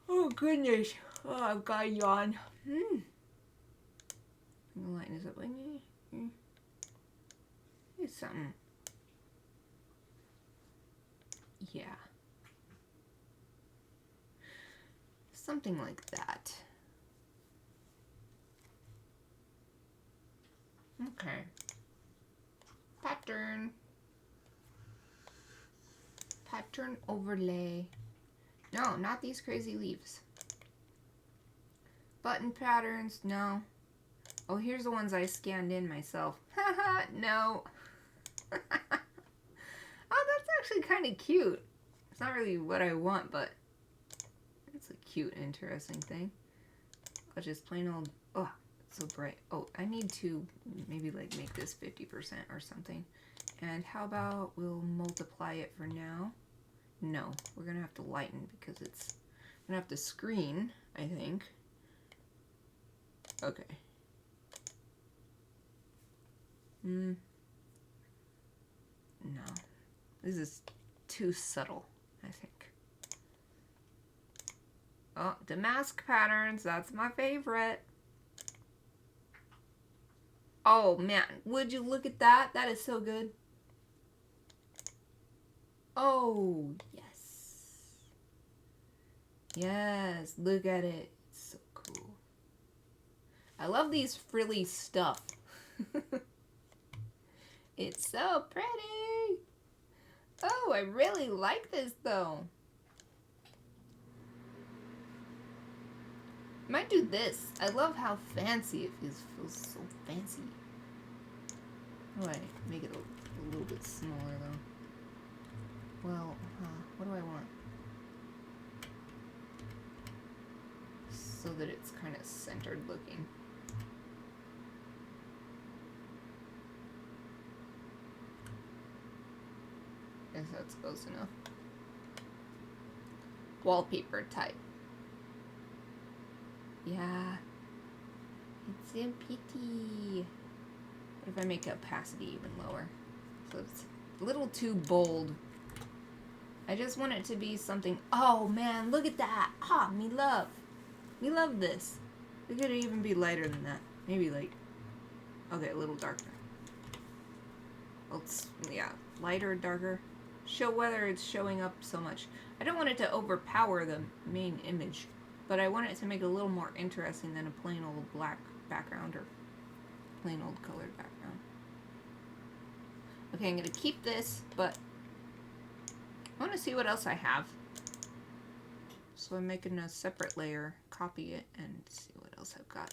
Oh goodness. Oh, I've got a yawn. I'm gonna lighten this up. It's something. Yeah. Something like that. Okay. Pattern. Pattern overlay. No, not these crazy leaves. Button patterns, no. Oh, here's the ones I scanned in myself. Haha, no. Oh, that's actually kind of cute. It's not really what I want, but it's a cute, interesting thing. Just plain old Oh, it's so bright. Oh, I need to maybe like make this 50% or something. And how about we'll multiply it for now? No, we're gonna have to lighten because it's gonna have to screen, I think. Okay. No. This is too subtle, I think. Oh, damask patterns, that's my favorite. Oh man, would you look at that? That is so good. Oh, yes. Yes, look at it. It's so cool. I love these frilly stuff. It's so pretty. Oh, I really like this though. Might do this. I love how fancy it feels. It feels so fancy. How do I make it a little bit smaller though? Well, what do I want? So that it's kind of centered looking. Guess that's close enough. Wallpaper type. Yeah. It's so pretty. What if I make opacity even lower? So it's a little too bold. I just want it to be something. Oh man, look at that. Ah, me love. Me love this. It could even be lighter than that. Maybe like, okay, a little darker. Let's, yeah, lighter, darker. Show whether it's showing up so much. I don't want it to overpower the main image, but I want it to make it a little more interesting than a plain old black background or plain old colored background. Okay, I'm gonna keep this, but I want to see what else I have. So I'm making a separate layer, copy it, and see what else I've got.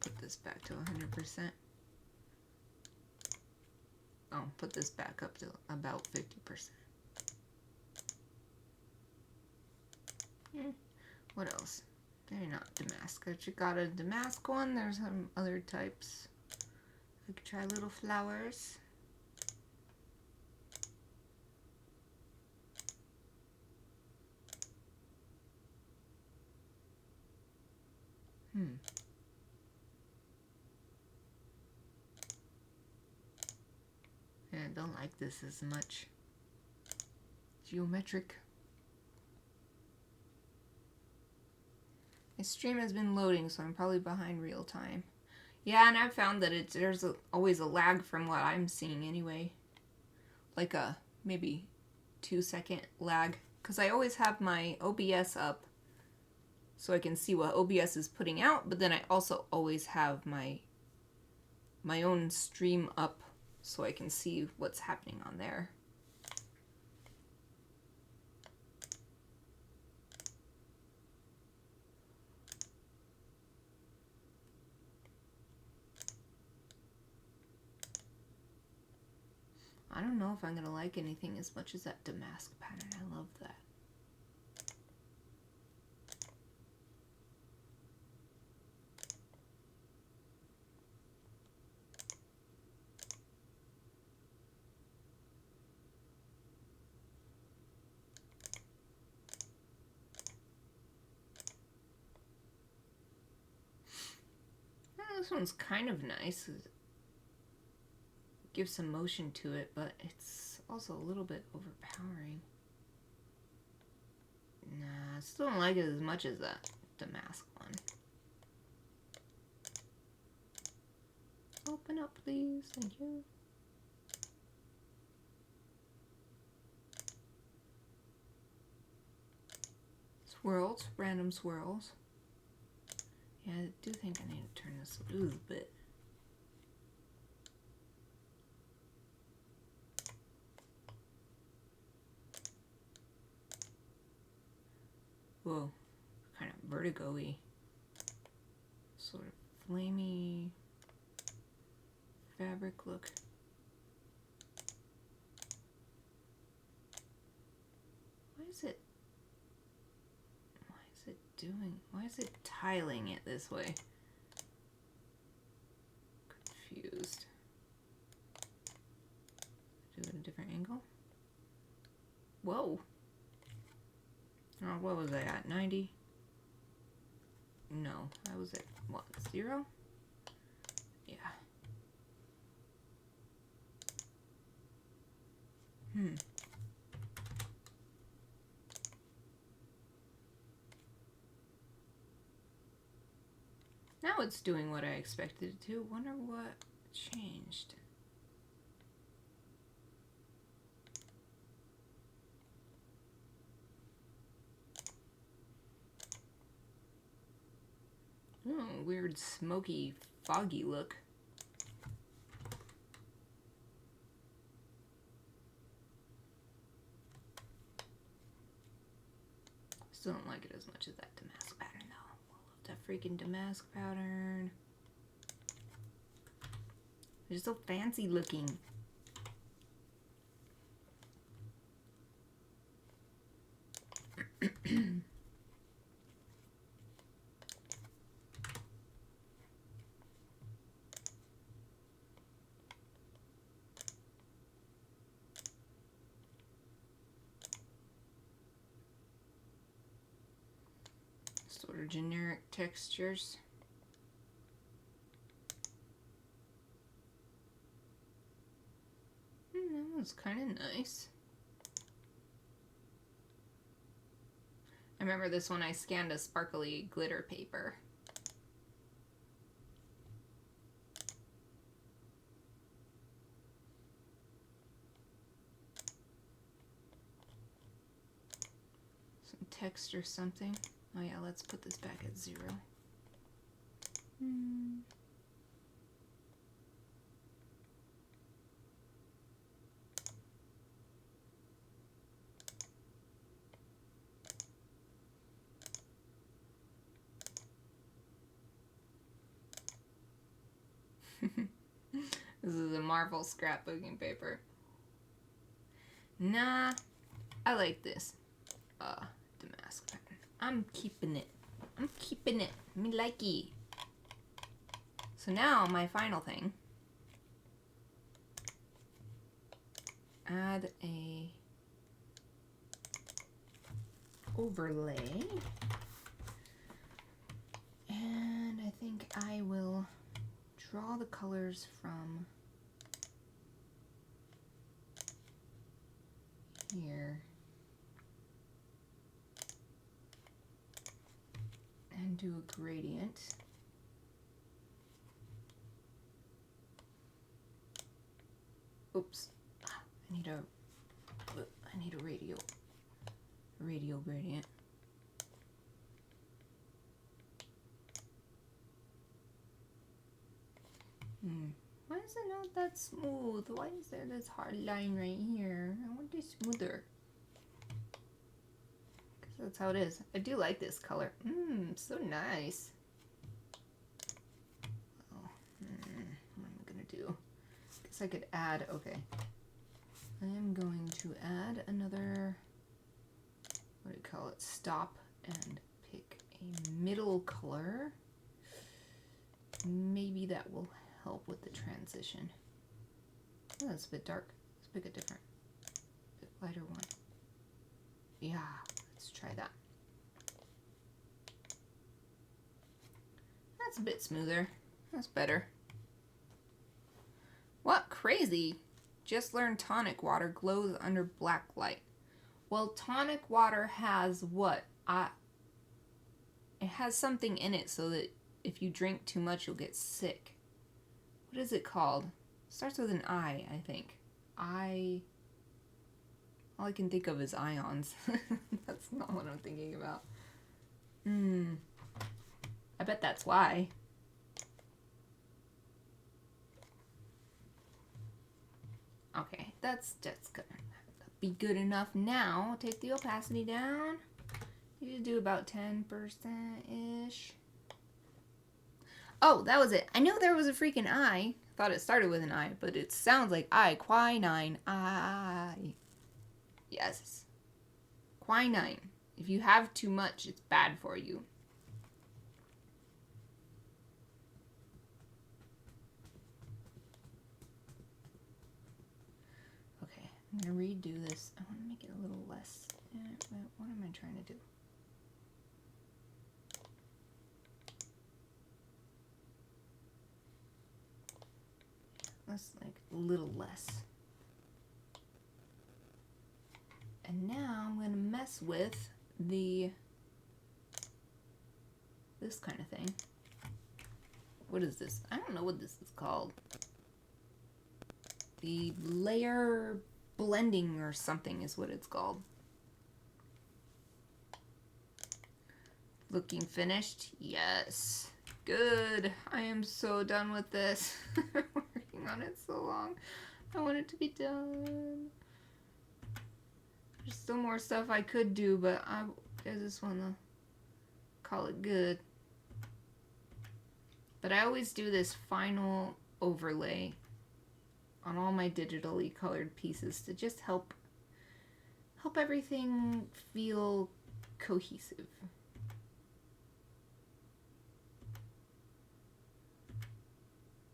Put this back to 100%. Oh, put this back up to about 50%. What else? They're not damask. I got a damask one. There's some other types. I could try little flowers. Yeah, I don't like this as much. Geometric. My stream has been loading, so I'm probably behind real time. Yeah, and I've found that there's always a lag from what I'm seeing anyway. Like a maybe 2-second lag. Because I always have my OBS up so I can see what OBS is putting out, but then I also always have my own stream up so I can see what's happening on there. I don't know if I'm going to like anything as much as that damask pattern. I love that. This one's kind of nice. Give some motion to it, but it's also a little bit overpowering. Nah, I still don't like it as much as that damask one. Open up, please. Thank you. Swirls, random swirls. Yeah, I do think I need to turn this a little bit. Whoa, kind of vertigo-y. Sort of flamey fabric look. Why is it doing? Why is it tiling it this way? Confused. Do it at a different angle? Whoa. Oh, what was I at? 90? No, I was at what? 0? Yeah. Now it's doing what I expected it to. Wonder what changed. Oh, weird smoky, foggy look. Still don't like it as much as that damask pattern though. I love that freaking damask pattern. They're so fancy looking. Sort of generic textures. That was kind of nice. I remember this one I scanned a sparkly glitter paper. Some text or something. Oh yeah, let's put this back at 0. This is a Marvel scrapbooking paper. Nah, I like this. Damask pattern. I'm keeping it. I'm keeping it. Me likey. So now my final thing. Add a overlay. And I think I will draw the colors from here and do a gradient. Oops, I need a radial gradient. Why is it not that smooth? Why is there this hard line right here? I want it smoother. Because that's how it is. I do like this color. So nice. Oh, what am I gonna do? Guess I could add, okay. I am going to add another, what do you call it? Stop and pick a middle color. Maybe that will help with the transition. Oh, that's a bit dark. Let's pick a different, bit lighter one. Yeah, let's try that. That's a bit smoother. That's better. What? Crazy! Just learned tonic water glows under black light. Well, tonic water has what? It has something in it so that if you drink too much, you'll get sick. What is it called? Starts with an I think. All I can think of is ions. That's not what I'm thinking about. I bet that's why. Okay, that's gonna be good enough now. Take the opacity down. You do about 10%-ish. Oh, that was it. I knew there was a freaking I. Thought it started with an I, but it sounds like quinine. I. Yes. Quinine. If you have too much, it's bad for you. I'm gonna redo this. I want to make it a little less. What am I trying to do? Let's like a little less. And now I'm gonna mess with this kind of thing. What is this? I don't know what this is called. The layer blending or something is what it's called. Looking finished? Yes. Good. I am so done with this. Working on it so long. I want it to be done. There's still more stuff I could do, but I just want to call it good. But I always do this final overlay on all my digitally colored pieces to just help everything feel cohesive.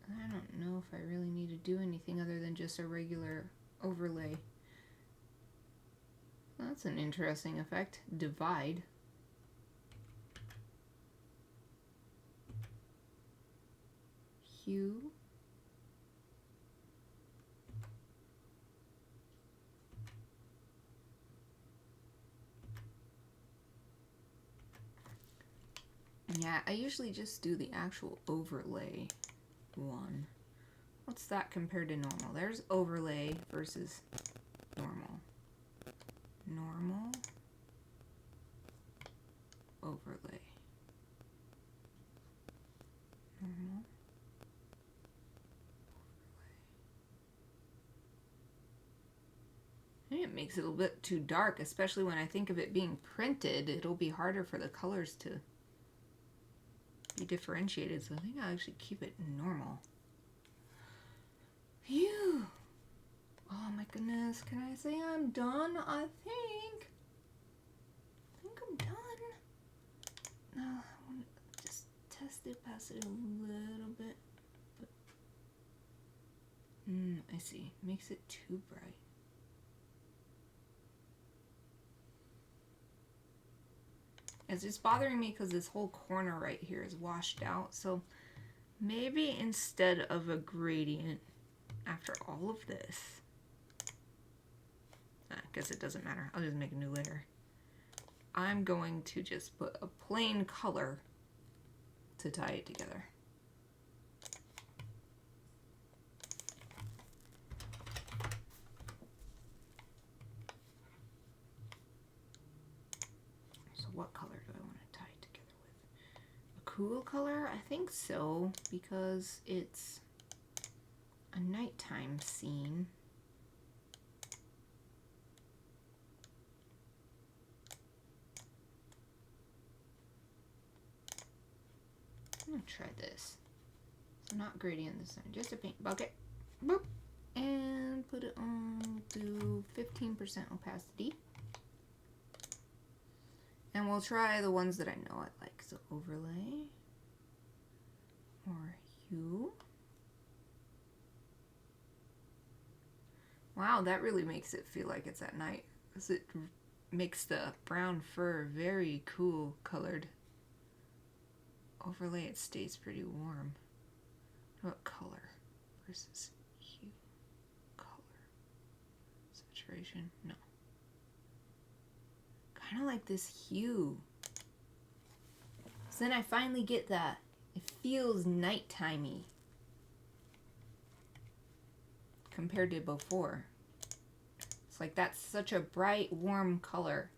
I don't know if I really need to do anything other than just a regular overlay. That's an interesting effect. Divide. Hue. Yeah, I usually just do the actual overlay one. What's that compared to normal? There's overlay versus normal. Normal. Overlay. Normal. I think it makes it a little bit too dark, especially when I think of it being printed. It'll be harder for the colors to be differentiated, so I think I'll actually keep it normal. Phew! Oh my goodness, can I say I'm done? I think I'm done. Now I want to just test it, pass it a little bit. But I see. Makes it too bright. It's just bothering me because this whole corner right here is washed out. So maybe instead of a gradient, after all of this, I guess it doesn't matter. I'll just make a new layer. I'm going to just put a plain color to tie it together. So what color do I want to tie it together with? A cool color? I think so, because it's a nighttime scene. I'm gonna try this. So not gradient this time, just a paint bucket. Boop. And put it on to 15% opacity. And we'll try the ones that I know I like. So overlay or hue. Wow, that really makes it feel like it's at night, because it makes the brown fur very cool colored. Overlay, it stays pretty warm. What about color versus hue? Color. Saturation? No. Kind of like this hue. So then I finally get that. It feels nightimey compared to before. It's like that's such a bright, warm color.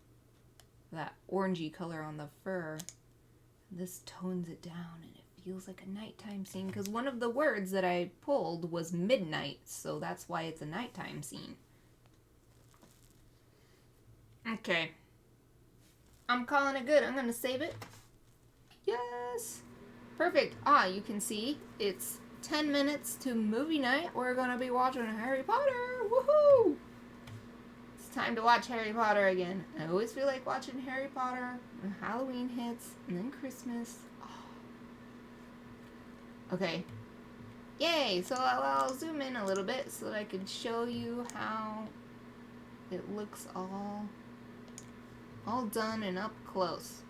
That orangey color on the fur. This tones it down and it feels like a nighttime scene, because one of the words that I pulled was midnight, so that's why it's a nighttime scene. Okay. I'm calling it good. I'm going to save it. Yes. Perfect. Ah, you can see it's 10 minutes to movie night. We're going to be watching Harry Potter. Woohoo! It's time to watch Harry Potter again. I always feel like watching Harry Potter when Halloween hits and then Christmas. Oh. Okay. Yay! So I'll zoom in a little bit so that I can show you how it looks all done and up close.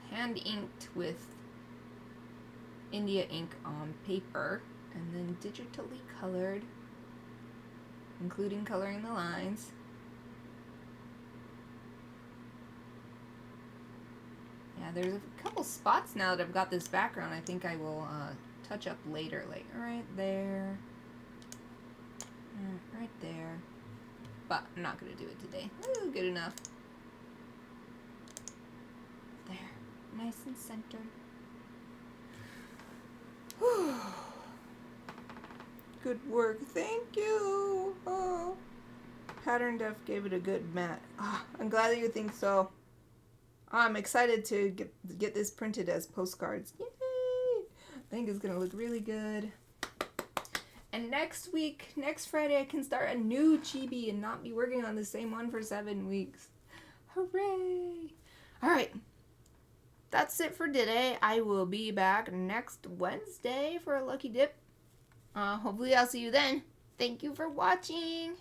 Hand inked with India ink on paper and then digitally colored, including coloring the lines. Yeah, there's a couple spots now that I've got this background I think I will touch up later, like right there, right there, but I'm not gonna do it today. Ooh, good enough. There, nice and centered. Good work, thank you. Oh, Pattern Def gave it a good mat. I'm glad that you think so. I'm excited to get this printed as postcards. Yay! I think it's gonna look really good. And next Friday, I can start a new Chibi and not be working on the same one for 7 weeks. Hooray! Alright, that's it for today. I will be back next Wednesday for a lucky dip. Hopefully I'll see you then. Thank you for watching.